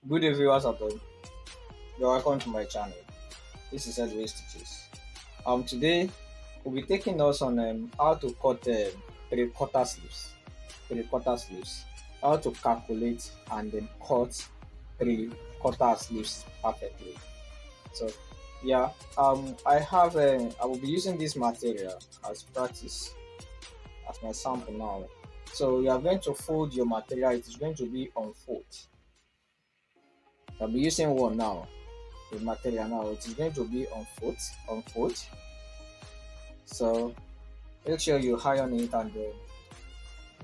Good day, viewers at home. You're welcome to my channel. This is Edwin Stitches. Today we'll be taking us on how to cut three-quarter sleeves. Three-quarter sleeves. How to calculate and then cut three-quarter sleeves perfectly. So, yeah. I will be using this material as practice as my sample now. So you are going to fold your material. It is going to be on fold. I'll be using one now. The material now it is going to be on foot. So make sure you iron it and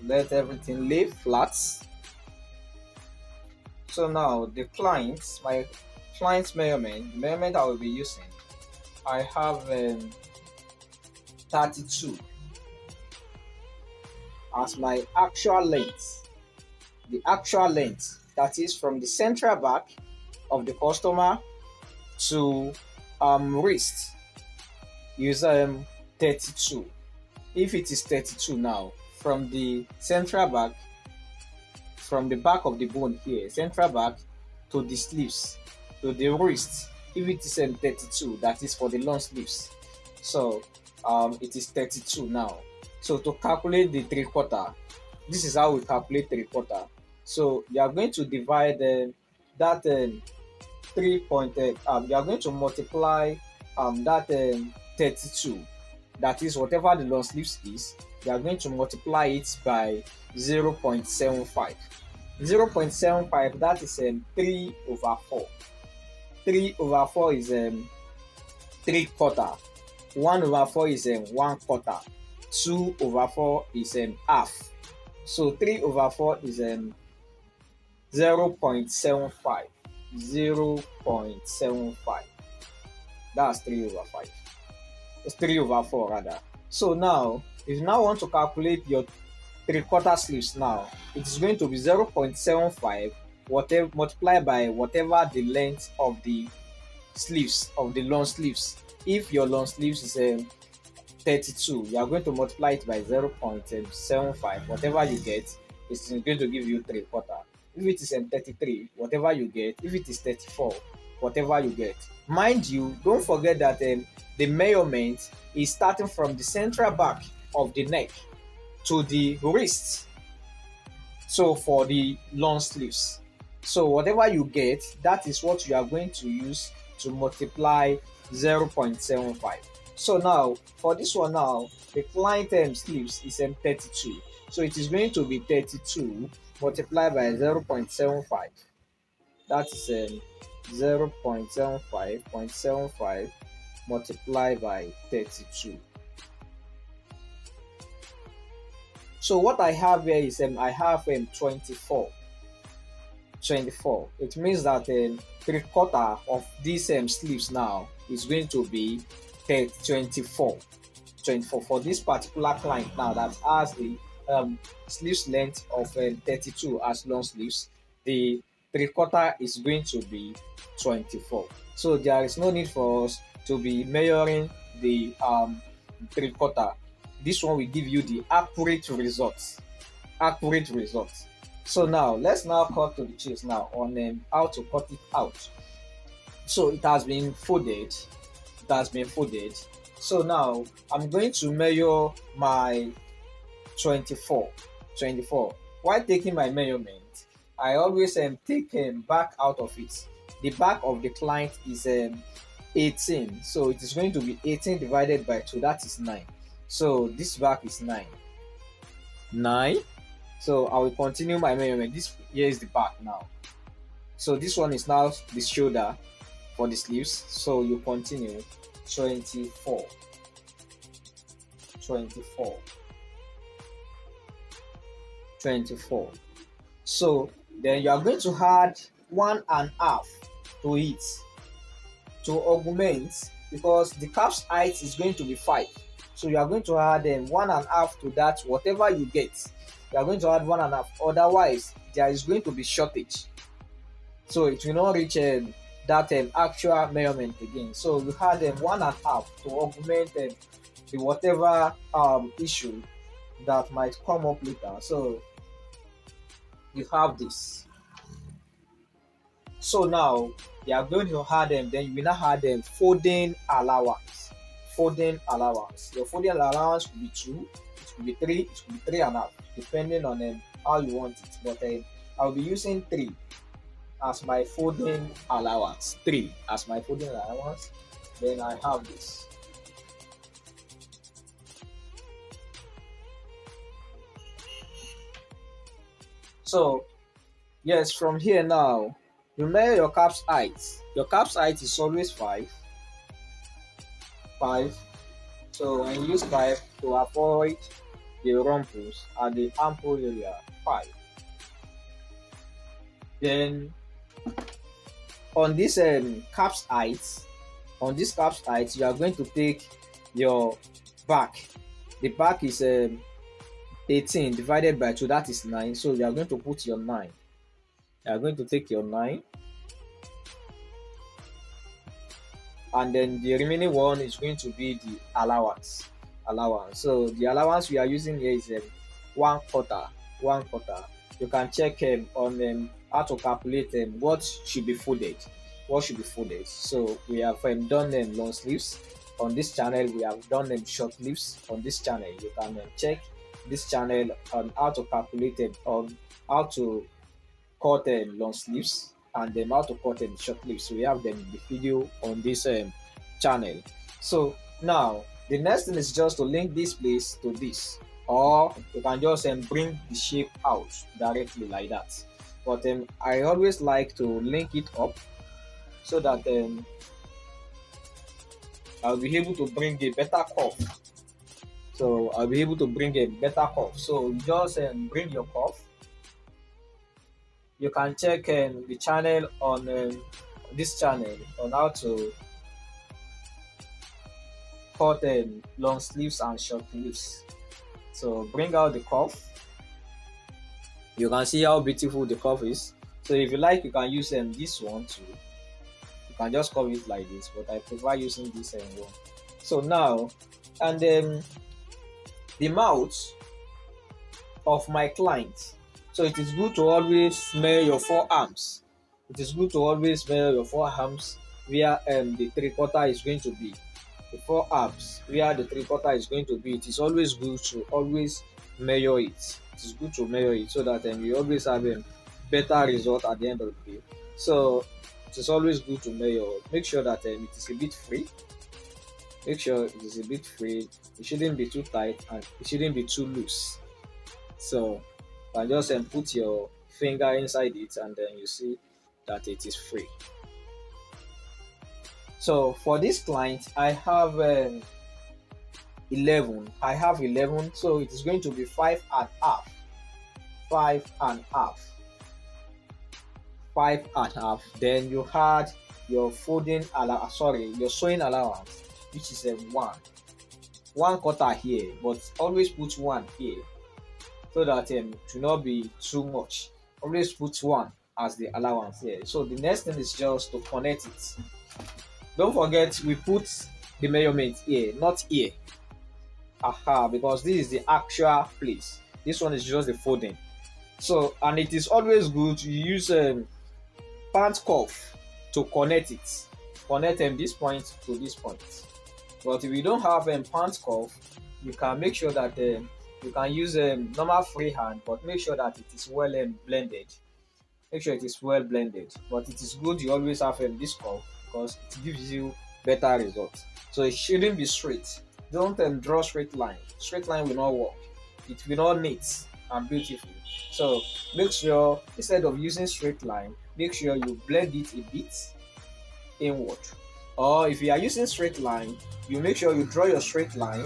let everything lay flat. So now my client's measurement, the measurement I will be using, I have 32 as my actual length. The actual length, that is from the central back of the customer to wrist, is 32. If it is 32 now, from the central back, from the back of the bone here, central back to the sleeves, to the wrist, if it is 32, that is for the long sleeves. So it is 32 now. So to calculate the three quarter, this is how we calculate three quarter. So you are going to divide that you are going to multiply that 32, that is whatever the long sleeves is, you are going to multiply it by 0.75. 0.75, that is 3 over 4. 3 over 4 is 3 quarter. 1 over 4 is 1 quarter. 2 over 4 is half. So 3 over 4 is 0.75. 0.75. That's 3 over 5. It's 3 over 4 rather. So now, if you now want to calculate your three-quarter sleeves now, it is going to be 0.75 whatever multiplied by whatever the length of the sleeves of the long sleeves. If your long sleeves is 32, you are going to multiply it by 0.75. Whatever you get is going to give you three quarter. If it is 33, whatever you get. If it is 34, whatever you get. Mind you, don't forget that the measurement is starting from the central back of the neck to the wrist. So for the long sleeves, so whatever you get, that is what you are going to use to multiply 0.75. So now for this one now, the client sleeves is 32. So it is going to be 32 multiplied by 0.75. That is 0.75 multiplied by 32. So what I have here is I have 24. It means that three quarter of these sleeves now is going to be 24. 24 for this particular client now that has the sleeves length of 32 as long sleeves. The three quarter is going to be 24. So there is no need for us to be measuring the three quarter. This one will give you the accurate results. Accurate results. So now let's now cut to the chase now on how to cut it out. So it has been folded. It has been folded. So now I'm going to measure my 24. 24. While taking my measurement, I always take back out of it. The back of the client is 18. So it is going to be 18 divided by 2. That is 9. So this back is 9. 9. So I will continue my measurement. This here is the back now. So this one is now the shoulder for the sleeves. So you continue 24. 24. 24. So then you are going to add 1.5 to it to augment, because the calf's height is going to be 5. So you are going to add 1.5 to that, whatever you get. You are going to add 1.5. Otherwise, there is going to be shortage. So it will not reach that actual measurement again. So you add 1.5 to augment the whatever issue that might come up later. So you have this. So now you are going to add them, then you will now add them folding allowance. Folding allowance. Your folding allowance could be 2, it could be 3, it could be 3.5, depending on how you want it. But I'll be using 3 as my folding allowance. 3 as my folding allowance. Then I have this. So yes, from here now, you measure your cap's height. Your cap's height is always 5. 5. So when you use 5 to avoid the rumples at the ample area, 5. Then on this cap's height, you are going to take your back. The back is 18 divided by 2, that is 9. So you are going to put your 9. You are going to take your 9. And then the remaining one is going to be the allowance. So the allowance we are using here is 1/4. 1/4. You can check on how to calculate what should be folded. So we have done long sleeves on this channel. We have done short sleeves on this channel. You can check this channel on how to calculate on how to cut long sleeves and how to cut short sleeves. So we have them in the video on this channel. So now the next thing is just to link this place to this, or you can just bring the shape out directly like that. But I always like to link it up so that I'll be able to bring a better curve. So I'll be able to bring a better curve. So just bring your curve. You can check the channel on this channel on how to cut long sleeves and short sleeves. So bring out the curve. You can see how beautiful the curve is. So if you like, you can use this one too. You can just curve it like this, but I prefer using this one. So now, and the mouth of my client. So it is good to always measure your forearms. It is good to always measure your forearms where the 3/4 is going to be. The forearms where the 3/4 is going to be. It is always good to always measure it. It is good to measure it so that you always have a better result at the end of the day. So it is always good to measure. Make sure that it is a bit free. Make sure it is a bit free. It shouldn't be too tight and it shouldn't be too loose. So you can just put your finger inside it and then you see that it is free. So for this client, I have 11. I have 11, so it is going to be 5.5. 5.5. 5.5. Then you had your your sewing allowance, which is 1. 1/4 here, but always put 1 here so that it should not be too much. Always put 1 as the allowance here. So the next thing is just to connect it. Don't forget we put the measurement here, not here. Because this is the actual place. This one is just the folding. So, and it is always good to use pant cuff to connect it. Connect this point to this point. But if you don't have pant cuff, you can make sure that you can use normal freehand, but make sure that it is well blended. Make sure it is well blended. But it is good you always have this cuff because it gives you better results. So it shouldn't be straight. Don't draw straight line. Straight line will not work. It will not neat and beautiful. So make sure instead of using straight line, make sure you blend it a bit inward. Or if you are using straight line, you make sure you draw your straight line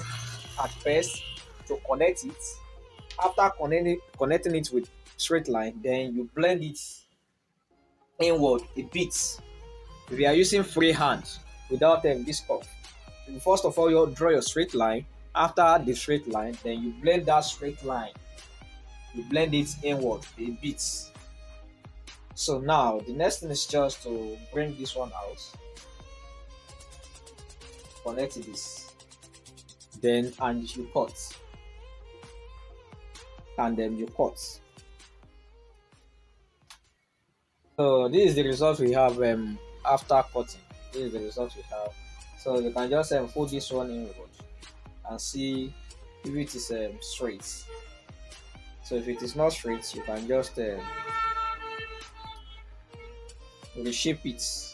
at first to connect it. After connecting it with straight line, then you blend it inward a bit. If you are using freehand without this curve, first of all you draw your straight line. After the straight line, then you blend that straight line. You blend it inward a bit. So now the next thing is just to bring this one out. Connect this. Then and you cut. And then you cut. So this is the result we have after cutting. This is the result we have. So you can just fold this one inward and see if it is straight. So if it is not straight, you can just reshape it.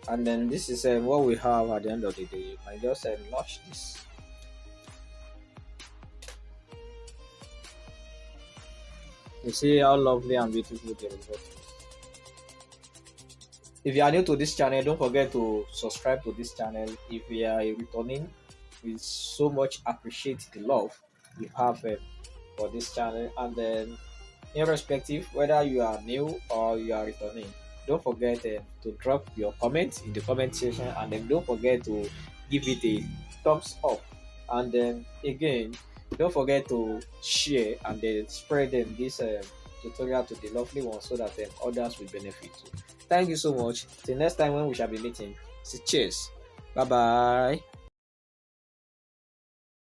And then this is what we have at the end of the day. You can just notch this. You see how lovely and beautiful the result is. If you are new to this channel, don't forget to subscribe to this channel. If you are returning, we so much appreciate the love you have for this channel. And then irrespective whether you are new or you are returning, don't forget to drop your comment in the comment section, and then don't forget to give it a thumbs up. And then again, don't forget to share and then spread this tutorial to the lovely ones so that others will benefit too. Thank you so much. Till next time when we shall be meeting. Cheers. Bye bye.